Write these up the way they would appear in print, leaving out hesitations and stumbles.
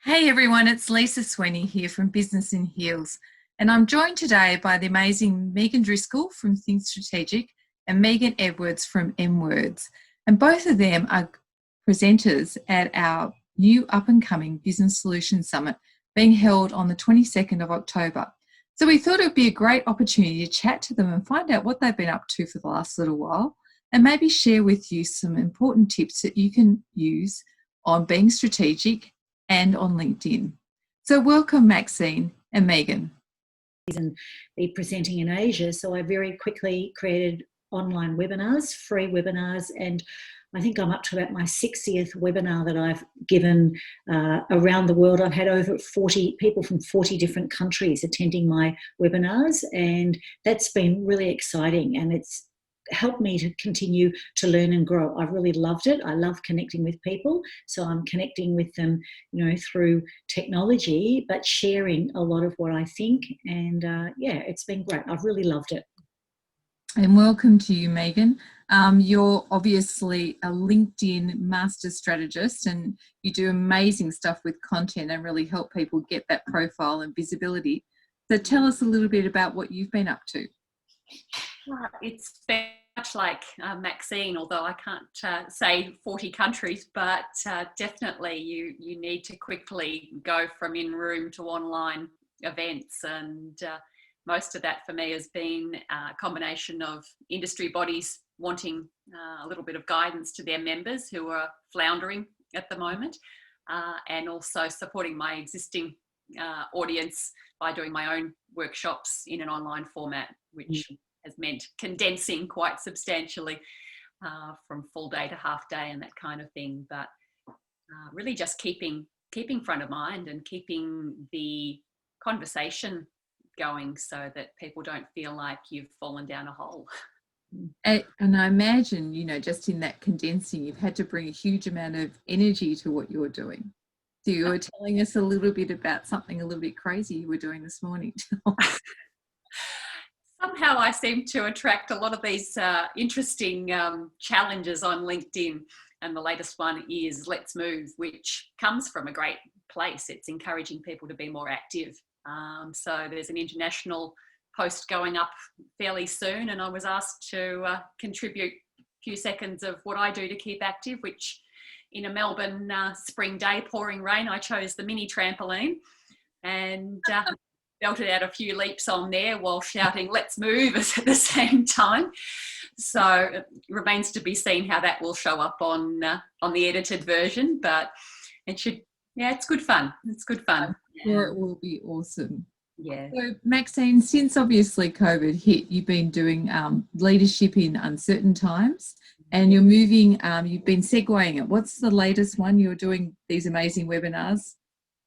Hey everyone, it's Lisa Sweeney here from Business in Heels, and I'm joined today by the amazing Megan Driscoll from Think Strategic and Megan Edwards from M Words. And both of them are presenters at our new up and coming Business Solutions Summit being held on the 22nd of October. So we thought it would be a great opportunity to chat to them and find out what they've been up to for the last little while and maybe share with you some important tips that you can use on being strategic and on LinkedIn. So welcome, Maxine and Megan. And be presenting in Asia, so I very quickly created online webinars, free webinars, and I think I'm up to about my 60th webinar that I've given around the world. I've had over 40 people from 40 different countries attending my webinars, and that's been really exciting, and it's helped me to continue to learn and grow. I've really loved it. I love connecting with people, so I'm connecting with them, through technology, but sharing a lot of what I think. And it's been great. I've really loved it. And welcome to you, Megan. You're obviously a LinkedIn master strategist, and you do amazing stuff with content and really help people get that profile and visibility. So tell us a little bit about what you've been up to. It's very much like Maxine, although I can't say 40 countries, but definitely you need to quickly go from in-room to online events, and most of that for me has been a combination of industry bodies wanting a little bit of guidance to their members who are floundering at the moment, and also supporting my existing audience by doing my own workshops in an online format, which has meant condensing quite substantially from full day to half day and that kind of thing. But really just keeping front of mind and keeping the conversation going so that people don't feel like you've fallen down a hole. And I imagine, just in that condensing, you've had to bring a huge amount of energy to what you're doing. So you were telling us a little bit about something a little bit crazy you were doing this morning. Somehow I seem to attract a lot of these interesting challenges on LinkedIn. And the latest one is Let's Move, which comes from a great place. It's encouraging people to be more active. So there's an international post going up fairly soon, and I was asked to contribute a few seconds of what I do to keep active, which in a Melbourne spring day, pouring rain, I chose the mini trampoline and belted out a few leaps on there while shouting "Let's move" at the same time. So it remains to be seen how that will show up on the edited version, but it should. Yeah, it's good fun. It's good fun. Yeah, it will be awesome. Yeah. So Maxine, since obviously COVID hit, you've been doing leadership in uncertain times, and you're moving. You've been segueing it. What's the latest one? You're doing these amazing webinars.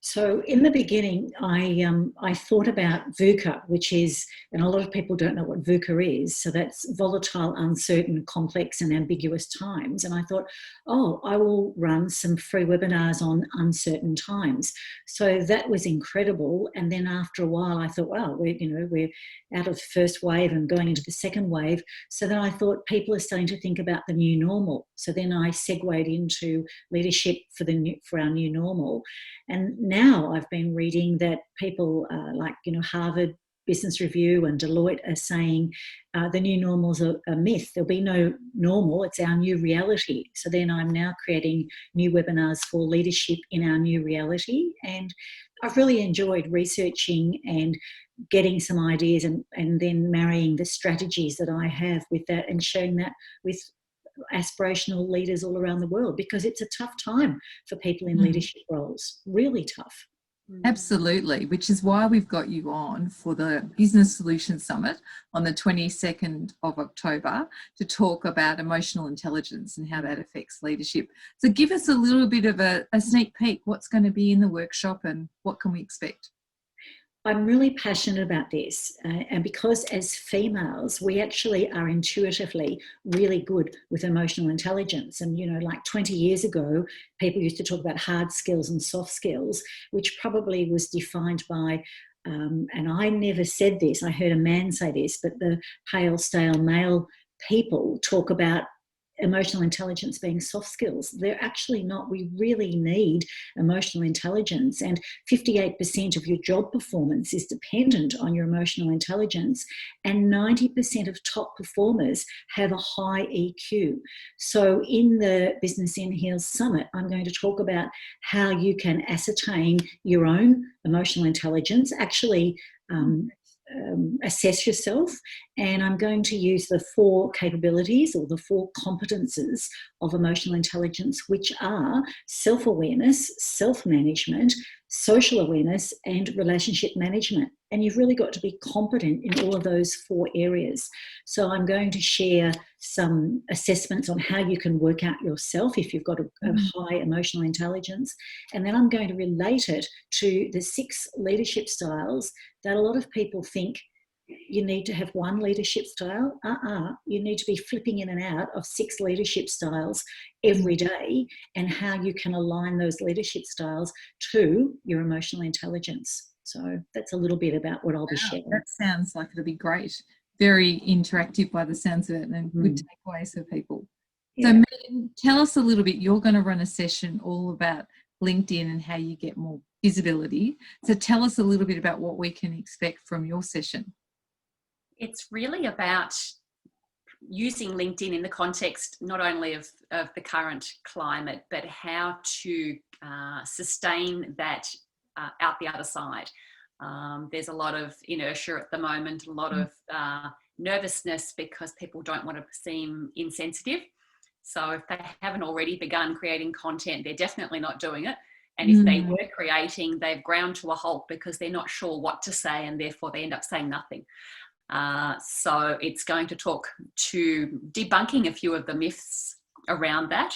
So in the beginning, I thought about VUCA, which is, and a lot of people don't know what VUCA is. So that's volatile, uncertain, complex, and ambiguous times. And I thought, I will run some free webinars on uncertain times. So that was incredible. And then after a while, I thought, wow, we're out of the first wave and going into the second wave. So then I thought people are starting to think about the new normal. So then I segued into leadership for our new normal. And now I've been reading that people like Harvard Business Review and Deloitte are saying the new normal's a myth. There'll be no normal. It's our new reality. So then I'm now creating new webinars for leadership in our new reality. And I've really enjoyed researching and getting some ideas and then marrying the strategies that I have with that and sharing that with aspirational leaders all around the world, because it's a tough time for people in leadership roles, really tough. Absolutely, which is why we've got you on for the Business Solutions Summit on the 22nd of October to talk about emotional intelligence and how that affects leadership. So give us a little bit of a sneak peek. What's going to be in the workshop and what can we expect? I'm really passionate about this, and because as females, we actually are intuitively really good with emotional intelligence. And, like 20 years ago, people used to talk about hard skills and soft skills, which probably was defined by, and I never said this, I heard a man say this, but the pale, stale male people talk about emotional intelligence being soft skills. They're actually not. We really need emotional intelligence, and 58% of your job performance is dependent on your emotional intelligence, and 90% of top performers have a high EQ. So in the Business in Heels Summit, I'm going to talk about how you can ascertain your own emotional intelligence, actually assess yourself, and I'm going to use the 4 capabilities or the 4 competences of emotional intelligence, which are self-awareness, self-management, social awareness, and relationship management. And you've really got to be competent in all of those 4 areas. So I'm going to share some assessments on how you can work out yourself if you've got a high emotional intelligence. And then I'm going to relate it to the 6 leadership styles that a lot of people think you need to have one leadership style. You need to be flipping in and out of 6 leadership styles every day, and how you can align those leadership styles to your emotional intelligence. So that's a little bit about what I'll be sharing. That sounds like it'll be great. Very interactive by the sounds of it, and good takeaways for people. Yeah. So Megan, tell us a little bit. You're going to run a session all about LinkedIn and how you get more visibility. So tell us a little bit about what we can expect from your session. It's really about using LinkedIn in the context not only of the current climate, but how to sustain that out the other side. There's a lot of inertia at the moment, a lot of nervousness because people don't want to seem insensitive. So if they haven't already begun creating content, they're definitely not doing it. And if they were creating, they've ground to a halt because they're not sure what to say, and therefore they end up saying nothing. So it's going to talk to debunking a few of the myths around that,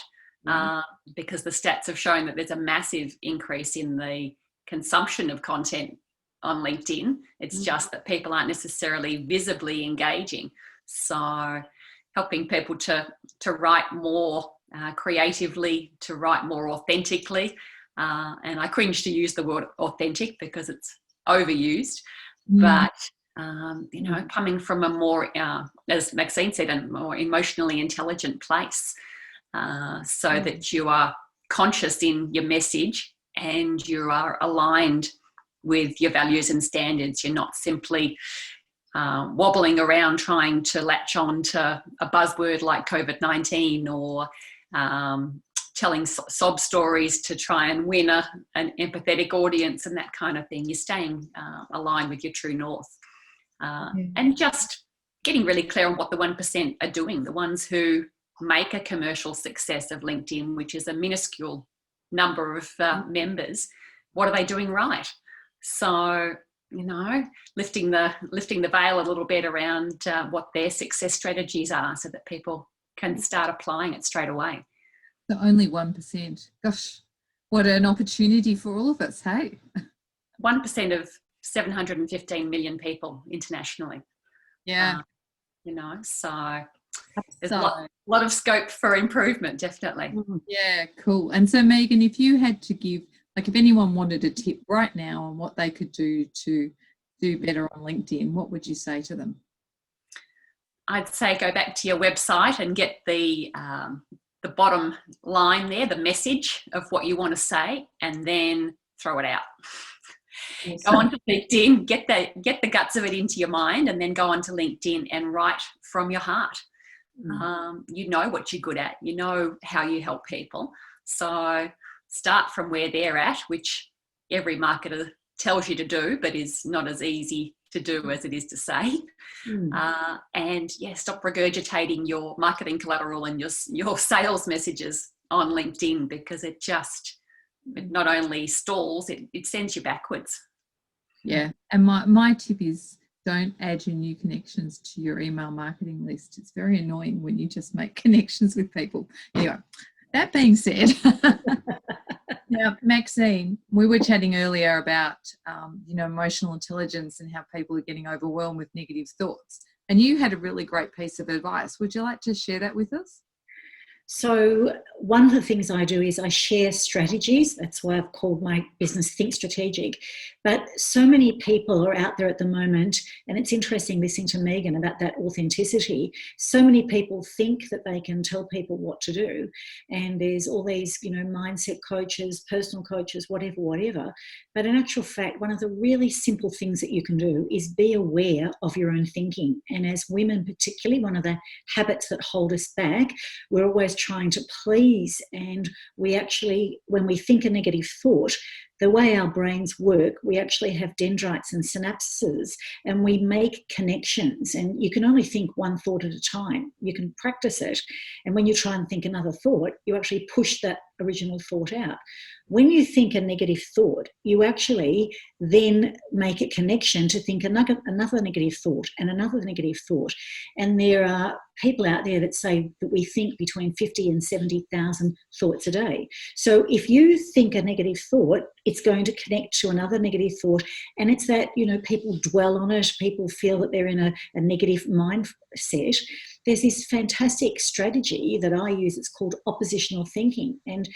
because the stats have shown that there's a massive increase in the consumption of content on LinkedIn. It's just that people aren't necessarily visibly engaging. So helping people to write more creatively, to write more authentically. And I cringe to use the word authentic because it's overused, but coming from a more, as Maxine said, a more emotionally intelligent place, so that you are conscious in your message and you are aligned with your values and standards. You're not simply wobbling around trying to latch on to a buzzword like COVID-19 or telling sob stories to try and win an empathetic audience and that kind of thing. You're staying aligned with your true north. And just getting really clear on what the 1% are doing, the ones who make a commercial success of LinkedIn, which is a minuscule number of members. What are they doing right? So, lifting the veil a little bit around what their success strategies are so that people can start applying it straight away. So only 1%. Gosh, what an opportunity for all of us, hey? 1% of 715 million people internationally. Yeah. So there's a lot of scope for improvement, definitely. Yeah, cool. And so Megan, if you had to give, if anyone wanted a tip right now on what they could do to do better on LinkedIn, what would you say to them? I'd say go back to your website and get the bottom line there, the message of what you want to say, and then throw it out. Go on to LinkedIn, get the guts of it into your mind, and then go on to LinkedIn and write from your heart. You know what you're good at. You know how you help people. So start from where they're at, which every marketer tells you to do, but is not as easy to do as it is to say. And stop regurgitating your marketing collateral and your sales messages on LinkedIn, because it not only stalls, it sends you backwards. Yeah. And my tip is don't add your new connections to your email marketing list. It's very annoying when you just make connections with people. Anyway, that being said, now, Maxine, we were chatting earlier about, emotional intelligence and how people are getting overwhelmed with negative thoughts. And you had a really great piece of advice. Would you like to share that with us? So one of the things I do is I share strategies. That's why I've called my business Think Strategic. But so many people are out there at the moment, and it's interesting listening to Megan about that authenticity. So many people think that they can tell people what to do, and there's all these, mindset coaches, personal coaches, whatever. But in actual fact, one of the really simple things that you can do is be aware of your own thinking. And as women particularly, one of the habits that hold us back, we're always trying to please, and we actually, when we think a negative thought, the way our brains work, we actually have dendrites and synapses, and we make connections. And you can only think one thought at a time. You can practice it. And when you try and think another thought, you actually push that original thought out. When you think a negative thought, you actually then make a connection to think another negative thought and another negative thought. And there are people out there that say that we think between 50 and 70,000 thoughts a day. So if you think a negative thought, it's going to connect to another negative thought. And it's that, people dwell on it. People feel that they're in a negative mindset. There's this fantastic strategy that I use. It's called oppositional thinking. And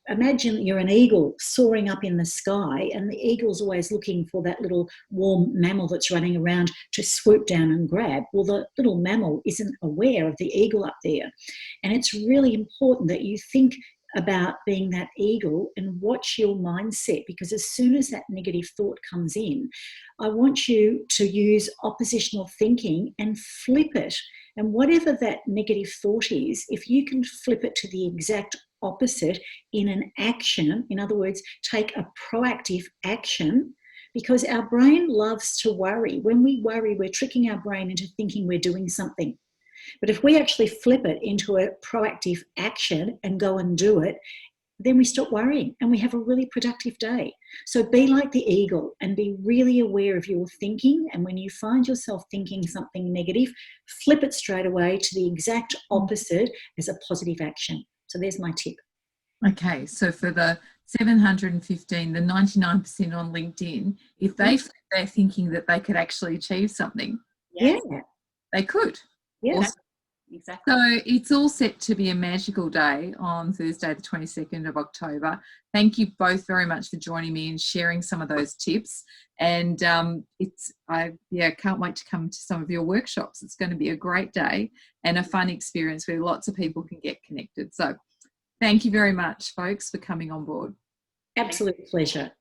imagine you're an eagle soaring up in the sky, and the eagle's always looking for that little warm mammal that's running around to swoop down and grab. Well, the little mammal isn't aware of the eagle up there. And it's really important that you think about being that eagle and watch your mindset, because as soon as that negative thought comes in, I want you to use oppositional thinking and flip it. And whatever that negative thought is, if you can flip it to the exact opposite in an action, in other words, take a proactive action, because our brain loves to worry. When we worry, we're tricking our brain into thinking we're doing something. But if we actually flip it into a proactive action and go and do it, then we stop worrying and we have a really productive day. So be like the eagle and be really aware of your thinking. And when you find yourself thinking something negative, flip it straight away to the exact opposite as a positive action. So there's my tip. Okay, so for the 715, the 99% on LinkedIn, if they flip their thinking that they could actually achieve something, Yeah, they could. yeah. Awesome. Exactly. So it's all set to be a magical day on Thursday, the 22nd of October. Thank you both very much for joining me and sharing some of those tips. And I can't wait to come to some of your workshops. It's going to be a great day and a fun experience where lots of people can get connected. So thank you very much, folks, for coming on board. Absolute pleasure.